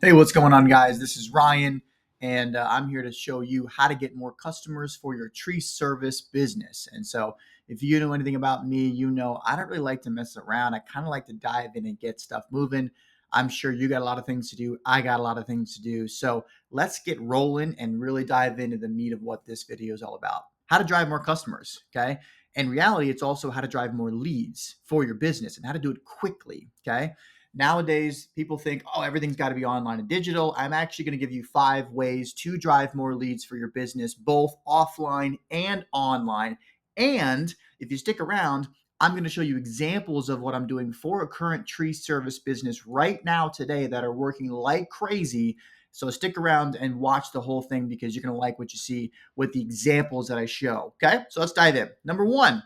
Hey, what's going on, guys? This is Ryan, and I'm here to show you how to get more customers for your tree service business. And so, if you know anything about me, you know I don't really like to mess around. I kind of like to dive in and get stuff moving. I'm sure you got a lot of things to do. I got a lot of things to do. So, let's get rolling and really dive into the meat of what this video is all about. How to drive more customers, okay? In reality, it's also how to drive more leads for your business and how to do it quickly, okay? Nowadays, people think, oh, everything's got to be online and digital. I'm actually going to give you 5 ways to drive more leads for your business, both offline and online. And if you stick around, I'm going to show you examples of what I'm doing for a current tree service business right now today that are working like crazy. So stick around and watch the whole thing because you're going to like what you see with the examples that I show. Okay, so let's dive in. Number one,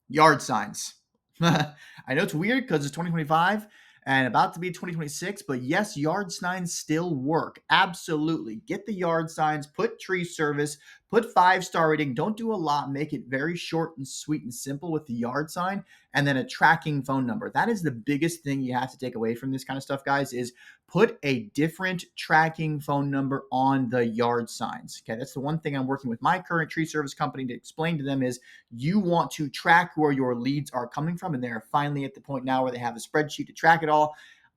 yard signs. I know it's weird because it's 2025 and about to be 2026, but yes, yard signs still work. Absolutely. Get the yard signs, put tree service, put 5-star rating. Don't do a lot. Make it very short and sweet and simple with the yard sign and then a tracking phone number. That is the biggest thing you have to take away from this kind of stuff, guys, is put a different tracking phone number on the yard signs. Okay, that's the one thing I'm working with my current tree service company to explain to them is you want to track where your leads are coming from, and they're finally at the point now where they have a spreadsheet to track it all.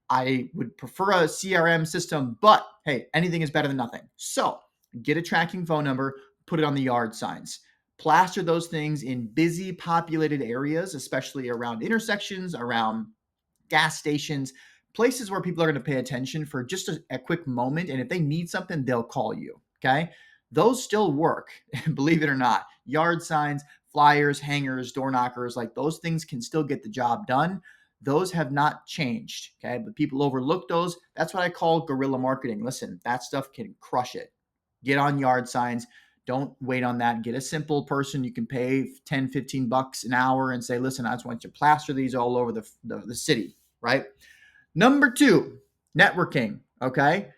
I would prefer a CRM system, but hey, anything is better than nothing. So get a tracking phone number, put it on the yard signs. Plaster those things in busy, populated areas, especially around intersections, around gas stations, places where people are going to pay attention for just a quick moment. And if they need something, they'll call you. Okay. Those still work, believe it or not. Yard signs, flyers, hangers, door knockers, like those things can still get the job done. Those have not changed. Okay. But people overlook those. That's what I call guerrilla marketing. Listen, that stuff can crush it. Get on yard signs. Don't wait on that. Get a simple person you can pay 10, 15 bucks an hour and say, listen, I just want you to plaster these all over the city, right? Number two, networking. Okay.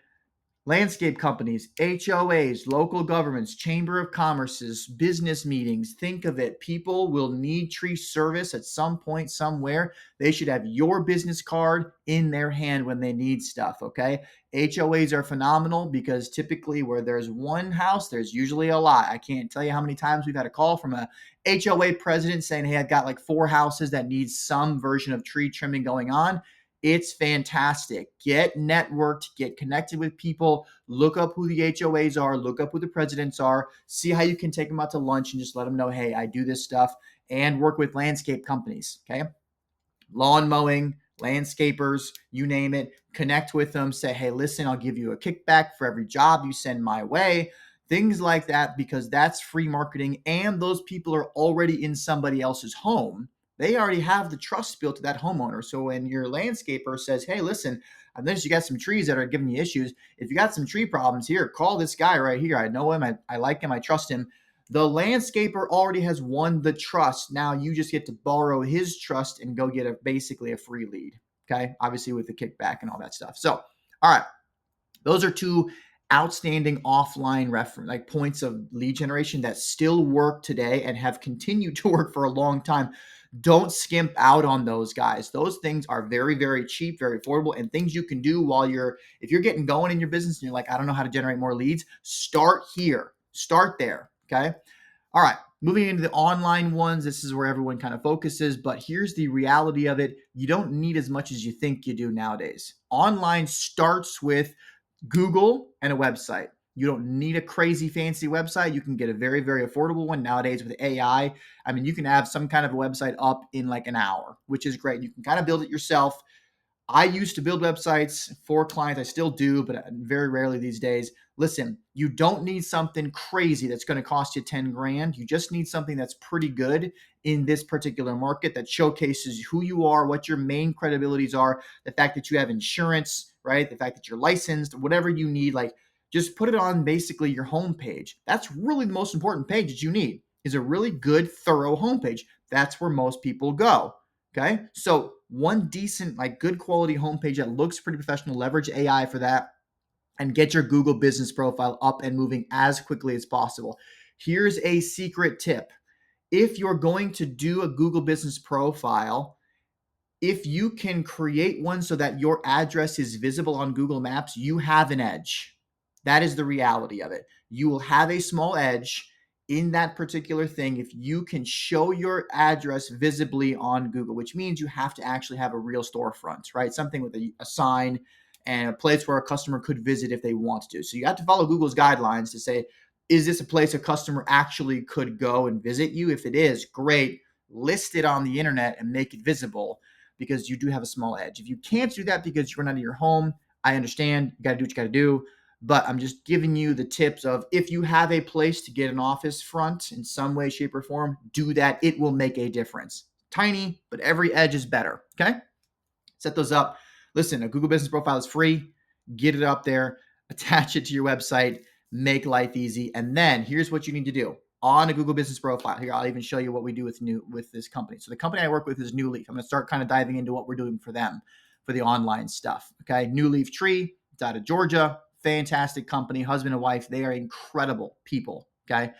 Landscape companies, HOAs, local governments, chamber of commerce's, business meetings. Think of it. People will need tree service at some point, somewhere. They should have your business card in their hand when they need stuff. Okay. HOAs are phenomenal because typically where there's one house, there's usually a lot. I can't tell you how many times we've had a call from a HOA president saying, hey, I've got like 4 houses that need some version of tree trimming going on. It's fantastic. Get networked, get connected with people, look up who the HOAs are, look up who the presidents are, see how you can take them out to lunch and just let them know, hey, I do this stuff, and work with landscape companies. Okay. Lawn mowing, landscapers, you name it. Connect with them, say, hey, listen, I'll give you a kickback for every job you send my way. Things like that, because that's free marketing, and those people are already in somebody else's home. They already have the trust built to that homeowner. So when your landscaper says, hey, listen, I noticed you got some trees that are giving you issues. If you got some tree problems here, call this guy right here. I know him. I like him. I trust him. The landscaper already has won the trust. Now you just get to borrow his trust and go get basically a free lead. Okay. Obviously with the kickback and all that stuff. So, all right. Those are 2 outstanding offline reference like points of lead generation that still work today and have continued to work for a long time. Don't skimp out on those, guys. Those things are very, very cheap, very affordable, and things you can do while if you're getting going in your business and you're like, I don't know how to generate more leads, start here. Start there. Okay. All right. Moving into the online ones, this is where everyone kind of focuses, but here's the reality of it. You don't need as much as you think you do nowadays. Online starts with Google and a website. You don't need a crazy fancy website. You can get a very, very affordable one nowadays with AI. I mean, you can have some kind of a website up in like an hour, which is great. You can kind of build it yourself. I used to build websites for clients. I still do, but very rarely these days. Listen, you don't need something crazy that's going to cost you 10 grand. You just need something that's pretty good in this particular market that showcases who you are, what your main credibilities are, the fact that you have insurance, right? The fact that you're licensed, whatever you need, like just put it on basically your homepage. That's really the most important page that you need is a really good, thorough homepage. That's where most people go. Okay. So one decent, like good quality homepage that looks pretty professional, leverage AI for that and get your Google business profile up and moving as quickly as possible. Here's a secret tip. If you're going to do a Google business profile, if you can create one so that your address is visible on Google Maps, you have an edge. That is the reality of it. You will have a small edge in that particular thing if you can show your address visibly on Google, which means you have to actually have a real storefront, right? Something with a sign and a place where a customer could visit if they want to. So you have to follow Google's guidelines to say, is this a place a customer actually could go and visit you? If it is, great. List it on the internet and make it visible because you do have a small edge. If you can't do that because you're not in your home, I understand. You got to do what you got to do. But I'm just giving you the tips of if you have a place to get an office front in some way, shape, or form, do that. It will make a difference. Tiny, but every edge is better. Okay? Set those up. Listen, a Google Business Profile is free. Get it up there, attach it to your website, make life easy. And then here's what you need to do on a Google Business Profile. Here, I'll even show you what we do with this company. So the company I work with is New Leaf. I'm going to start kind of diving into what we're doing for them for the online stuff. Okay. New Leaf Tree. It's out of Georgia. Fantastic company, husband and wife. They are incredible people. Okay.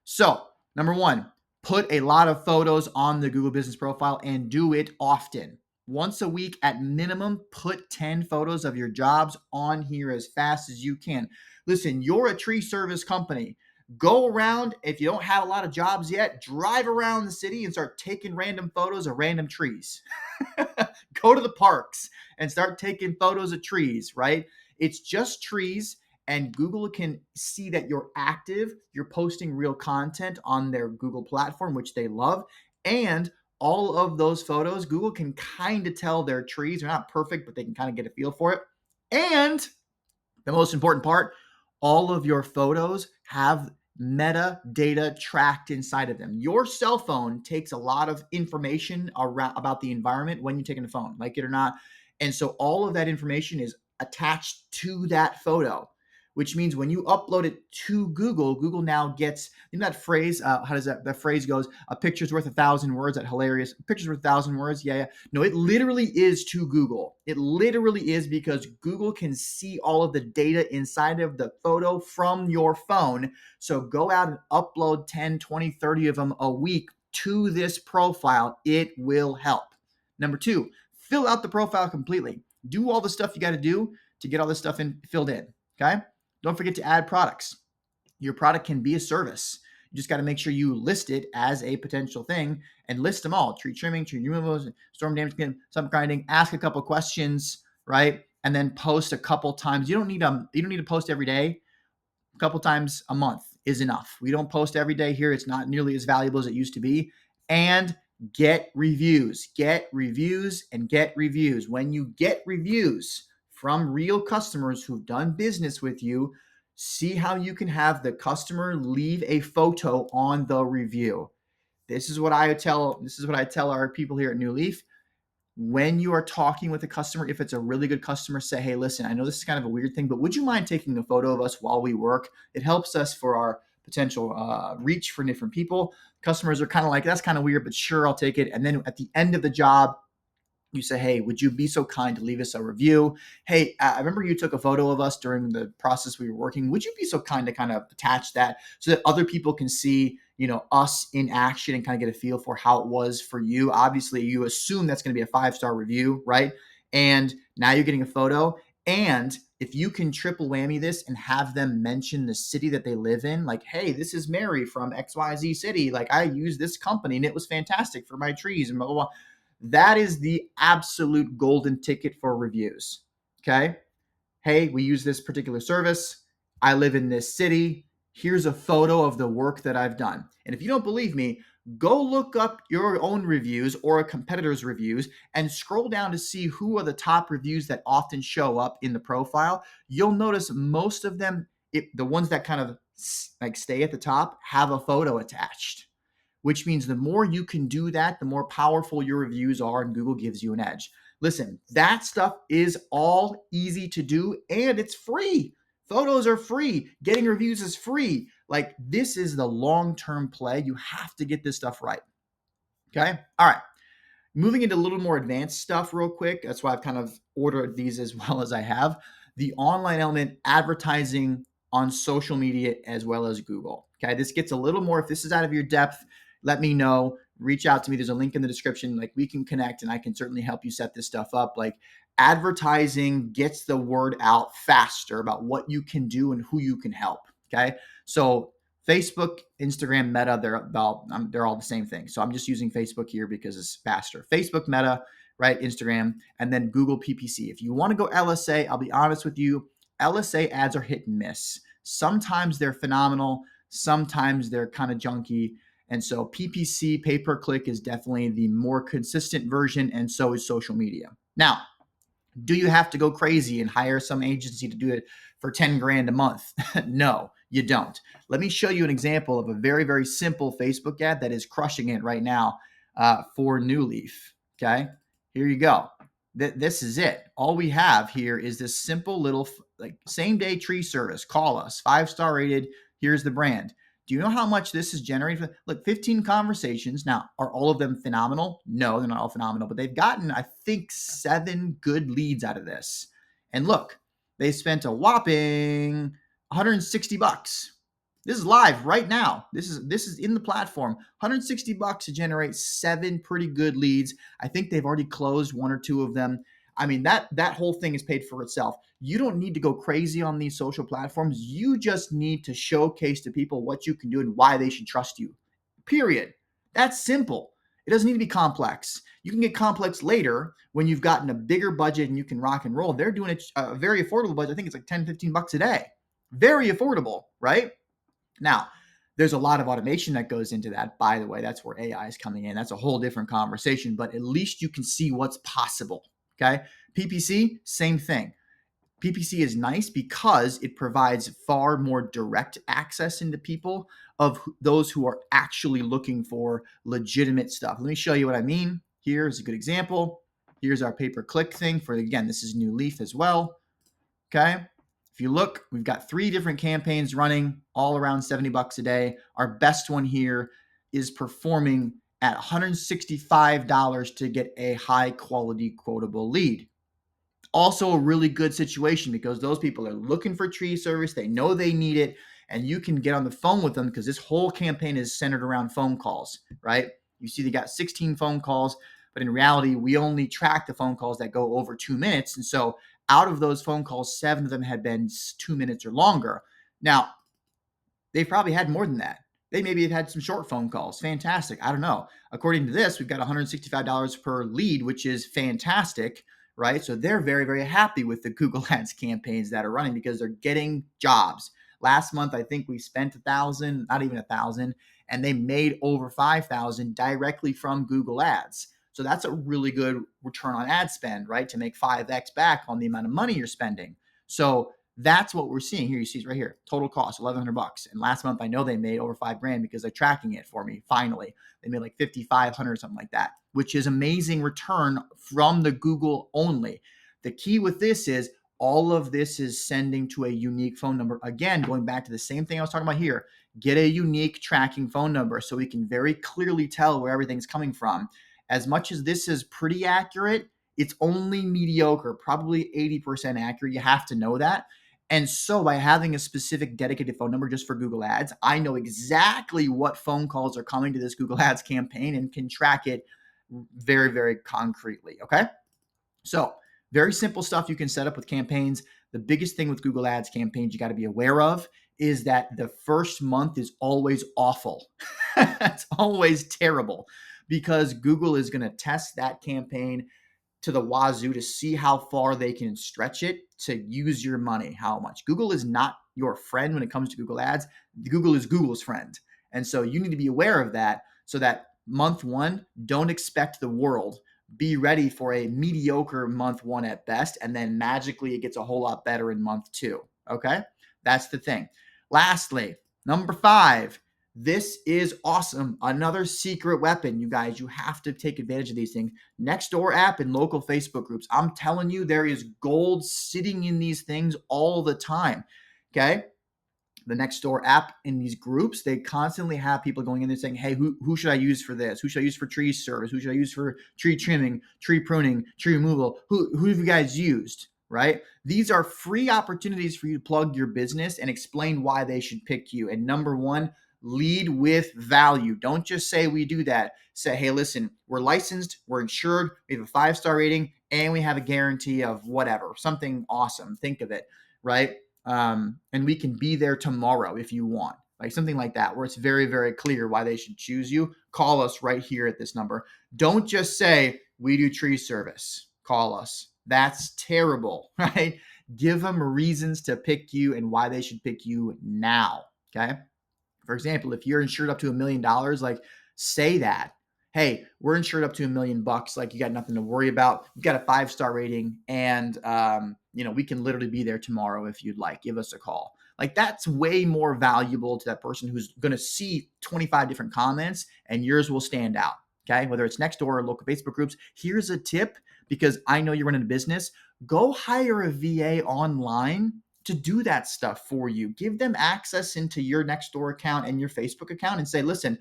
So, number one, put a lot of photos on the Google Business Profile and do it often. Once a week at minimum, put 10 photos of your jobs on here as fast as you can. Listen, you're a tree service company. Go around, if you don't have a lot of jobs yet, drive around the city and start taking random photos of random trees. Go to the parks and start taking photos of trees, right? It's just trees, and Google can see that you're active, you're posting real content on their Google platform, which they love, and all of those photos, Google can kind of tell they're trees. They're not perfect, but they can kind of get a feel for it. And the most important part, all of your photos have metadata tracked inside of them. Your cell phone takes a lot of information about the environment when you're taking the phone, like it or not. And so all of that information is attached to that photo, which means when you upload it to Google, Google now gets, you know that phrase, how does that phrase goes, a picture's worth 1,000 words, that hilarious, a picture's worth 1,000 words, yeah. No, it literally is to Google. It literally is because Google can see all of the data inside of the photo from your phone. So go out and upload 10, 20, 30 of them a week to this profile. It will help. Number two, fill out the profile completely. Do all the stuff you got to do to get all this stuff filled in, okay? Don't forget to add products. Your product can be a service. You just got to make sure you list it as a potential thing and list them all. Tree trimming, tree removals, storm damage, stump grinding. Ask a couple questions, right? And then post a couple times. You don't need to post every day. A couple times a month is enough. We don't post every day here. It's not nearly as valuable as it used to be. And get reviews. Get reviews and get reviews. When you get reviews from real customers who've done business with you, see how you can have the customer leave a photo on the review. This is what I tell our people here at New Leaf. When you are talking with a customer, if it's a really good customer, say, hey, listen, I know this is kind of a weird thing, but would you mind taking a photo of us while we work? It helps us for our potential reach for different people. Customers are kind of like, that's kind of weird, but sure, I'll take it. And then at the end of the job, you say, hey, would you be so kind to leave us a review? Hey, I remember you took a photo of us during the process we were working. Would you be so kind to kind of attach that so that other people can see, us in action and kind of get a feel for how it was for you? Obviously, you assume that's going to be a 5-star review, right? And now you're getting a photo. And if you can triple whammy this and have them mention the city that they live in, like, hey, this is Mary from XYZ city. Like, I use this company and it was fantastic for my trees and blah, blah, blah. That is the absolute golden ticket for reviews. Okay. Hey, we use this particular service. I live in this city. Here's a photo of the work that I've done. And if you don't believe me, go look up your own reviews or a competitor's reviews and scroll down to see who are the top reviews that often show up in the profile. You'll notice most of them, the ones that kind of like stay at the top, have a photo attached, which means the more you can do that, the more powerful your reviews are, and Google gives you an edge. Listen, that stuff is all easy to do, and it's free. Photos are free. Getting reviews is free. Like, this is the long-term play. You have to get this stuff right. Okay? All right. Moving into a little more advanced stuff real quick. That's why I've kind of ordered these as well as I have. The online element, advertising on social media as well as Google. Okay? This gets a little more, if this is out of your depth, let me know. reach out to me. There's a link in the description. Like, we can connect and I can certainly help you set this stuff up. Like, advertising gets the word out faster about what you can do and who you can help. Okay. So Facebook, Instagram, Meta, they're all the same thing. So I'm just using Facebook here because it's faster. Facebook, Meta, right? Instagram, and then Google PPC. If you want to go LSA, I'll be honest with you, LSA ads are hit and miss. Sometimes they're phenomenal. Sometimes they're kind of junky. And so PPC, pay-per-click, is definitely the more consistent version, and so is social media. Now, do you have to go crazy and hire some agency to do it for 10 grand a month? No, you don't. Let me show you an example of a very, very simple Facebook ad that is crushing it right now for New Leaf. Okay, here you go. This is it. All we have here is this simple little like same day tree service. Call us, 5-star rated. Here's the brand. Do you know how much this is generating? Look, 15 conversations. Now, are all of them phenomenal? No, they're not all phenomenal, but they've gotten, I think, 7 good leads out of this. And look, they spent a whopping $160. This is live right now. This is in the platform. $160 to generate 7 pretty good leads. I think they've already closed 1 or 2 of them. I mean, that whole thing is paid for itself. You don't need to go crazy on these social platforms. You just need to showcase to people what you can do and why they should trust you. Period. That's simple. It doesn't need to be complex. You can get complex later when you've gotten a bigger budget and you can rock and roll. They're doing a very affordable budget. I think it's like 10, 15 bucks a day. Very affordable, right? Now, there's a lot of automation that goes into that. By the way, that's where AI is coming in. That's a whole different conversation, but at least you can see what's possible. Okay. PPC, same thing. PPC is nice because it provides far more direct access into people of those who are actually looking for legitimate stuff. Let me show you what I mean. Here's a good example. Here's our pay-per-click thing for, again, this is New Leaf as well. Okay. If you look, we've got 3 different campaigns running all around $70 a day. Our best one here is performing at $165 to get a high quality quotable lead. Also a really good situation because those people are looking for tree service. They know they need it, and you can get on the phone with them because this whole campaign is centered around phone calls, right? You see they got 16 phone calls, but in reality, we only track the phone calls that go over 2 minutes. And so out of those phone calls, 7 of them had been 2 minutes or longer. Now, they've probably had more than that. They maybe have had some short phone calls. Fantastic. I don't know. According to this, we've got $165 per lead, which is fantastic, right? So they're very, very happy with the Google Ads campaigns that are running because they're getting jobs. Last month, I think we spent $1,000, not even $1,000, and they made over $5,000 directly from Google Ads. So that's a really good return on ad spend, right? To make 5x back on the amount of money you're spending. So that's what we're seeing here. You see it right here. Total cost $1,100. And last month, I know they made over $5,000 because they're tracking it for me. Finally, they made like $5,500, something like that, which is amazing return from the Google only. The key with this is all of this is sending to a unique phone number. Again, going back to the same thing I was talking about here, get a unique tracking phone number so we can very clearly tell where everything's coming from. As much as this is pretty accurate, it's only mediocre, probably 80% accurate. You have to know that. And so by having a specific dedicated phone number just for Google Ads, I know exactly what phone calls are coming to this Google Ads campaign and can track it very, very concretely. Okay. So very simple stuff you can set up with campaigns. The biggest thing with Google Ads campaigns you got to be aware of is that the first month is always awful. It's always terrible because Google is going to test that campaign to the wazoo to see how far they can stretch it to use your money, how much. Google is not your friend when it comes to Google Ads. Google is Google's friend. And so you need to be aware of that so that month 1, don't expect the world. Be ready for a mediocre month 1 at best, and then magically it gets a whole lot better in month 2. Okay? That's the thing. Lastly, number 5, this is awesome. Another secret weapon, you guys. You have to take advantage of these things. Nextdoor app and local Facebook groups. I'm telling you, there is gold sitting in these things all the time. Okay? The Nextdoor app in these groups, they constantly have people going in there saying, hey, who should I use for this? Who should I use for tree service? Who should I use for tree trimming, tree pruning, tree removal? Who have you guys used? Right? These are free opportunities for you to plug your business and explain why they should pick you. And number 1, Lead with value. Don't just say we do that. Say, hey, listen, we're licensed, we're insured, we have a 5-star rating, and we have a guarantee of whatever, something awesome. Think of it, right? And we can be there tomorrow if you want, like something like that, where it's very, very clear why they should choose you. Call us right here at this number. Don't just say we do tree service. Call us. That's terrible, right? Give them reasons to pick you and why they should pick you now. Okay. For example, if you're insured up to $1 million, like say that, hey, we're insured up to $1 million. Like you got nothing to worry about. You got a 5-star rating, and we can literally be there tomorrow if you'd like. Give us a call. Like that's way more valuable to that person who's going to see 25 different comments, and yours will stand out. Okay, whether it's Nextdoor or local Facebook groups. Here's a tip, because I know you're running a business. Go hire a VA online to do that stuff for you. Give them access into your Nextdoor account and your Facebook account and say, listen,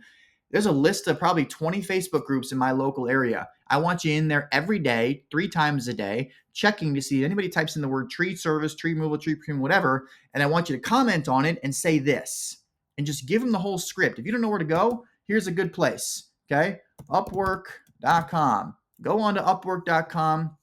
there's a list of probably 20 Facebook groups in my local area. I want you in there every day, 3 times a day, checking to see if anybody types in the word tree service, tree removal, tree pruning, whatever. And I want you to comment on it and say this, and just give them the whole script. If you don't know where to go, here's a good place. Okay. Upwork.com. Go on to upwork.com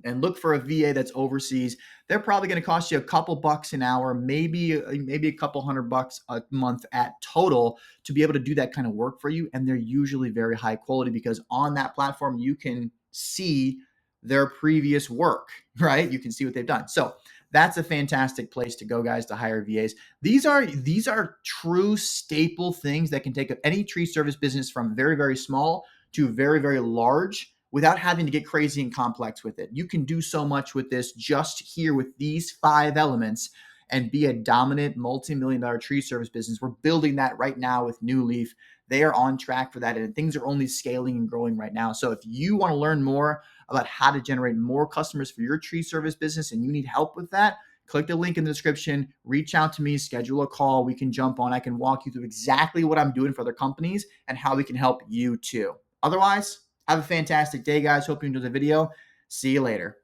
and look for a VA that's overseas. They're probably going to cost you a couple bucks an hour, maybe a couple $100 a month at total to be able to do that kind of work for you. And they're usually very high quality, because on that platform, you can see their previous work, right? You can see what they've done. So that's a fantastic place to go, guys, to hire VAs. These are true staple things that can take up any tree service business from very, very small to very, very large, without having to get crazy and complex with it. You can do so much with this just here with these 5 elements and be a dominant multi-million-dollar tree service business. We're building that right now with New Leaf. They are on track for that, and things are only scaling and growing right now. So if you want to learn more about how to generate more customers for your tree service business and you need help with that, click the link in the description, reach out to me, schedule a call. We can jump on. I can walk you through exactly what I'm doing for other companies and how we can help you too. Otherwise, have a fantastic day, guys. Hope you enjoyed the video. See you later.